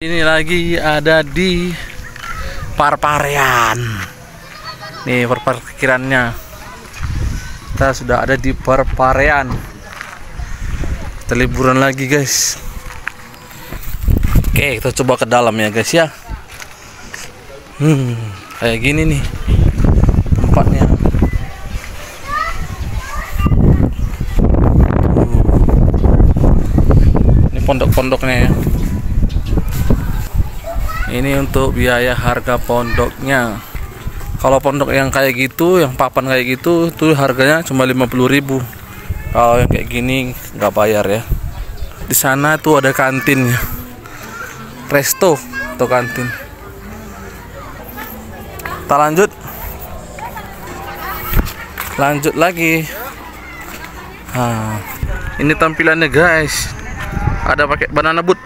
Ini lagi ada di Parparean. Nih parkirannya. Kita sudah ada di Parparean. Kita liburan lagi, guys. Oke, kita coba ke dalam ya, guys ya. Kayak gini nih tempatnya. Ini pondok-pondoknya ya. Ini untuk biaya harga pondoknya. Kalau pondok yang kayak gitu, yang papan kayak gitu, tuh harganya cuma 50.000. Kalau yang kayak gini nggak bayar ya. Di sana tuh ada kantinnya, resto atau kantin. Kita lanjut lagi. Nah, ini tampilannya, guys. Ada pakai banana boat.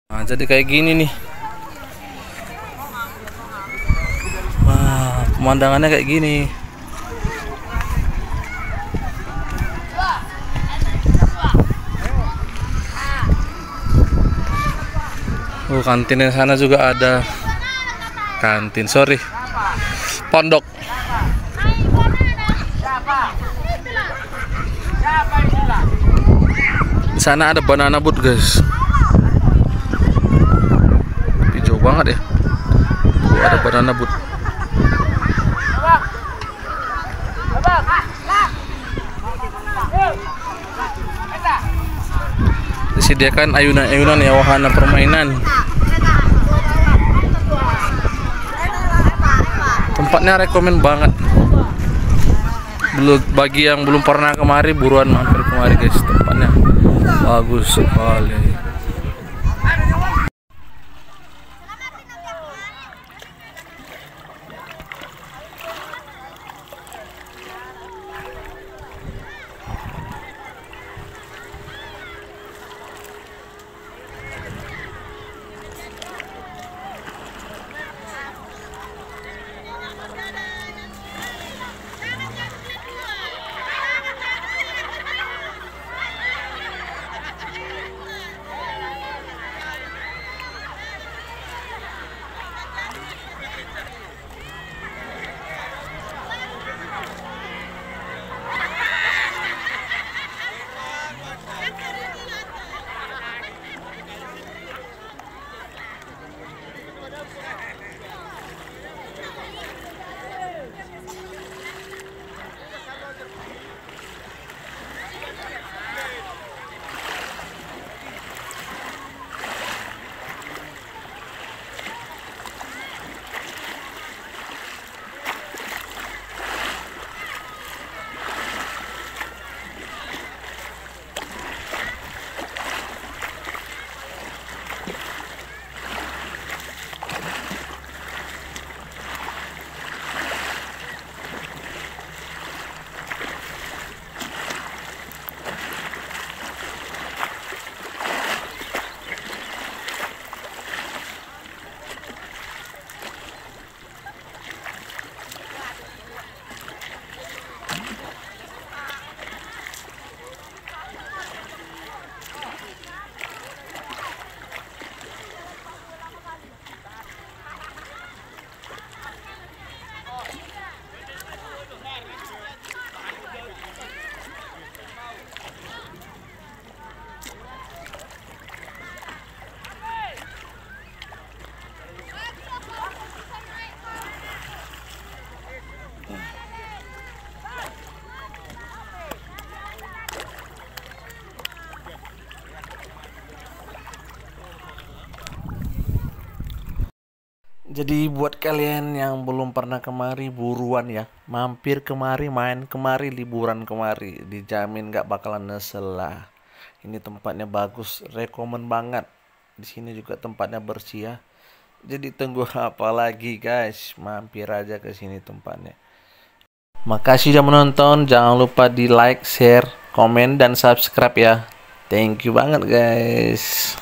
Nah, jadi kayak gini nih. Wah, pemandangannya kayak gini. Kantinnya sana juga ada. Kantin, sorry. Pondok. Di sana ada banana boat, guys. Hijau banget ya. Tuh ada banana boat. Disediakan ayunan-ayunan ya, wahana permainan. Tempatnya rekomen banget. Bagi yang belum pernah kemari, buruan mampir kemari, guys. Tempatnya bagus sekali. Jadi buat kalian yang belum pernah kemari, buruan ya, mampir kemari, main kemari, liburan kemari, dijamin gak bakalan nyesel lah. Ini tempatnya bagus, rekomen banget. Di sini juga tempatnya bersih ya. Jadi tunggu apa lagi, guys, mampir aja ke sini tempatnya. Makasih sudah menonton, jangan lupa di like, share, komen, dan subscribe ya. Thank you banget, guys.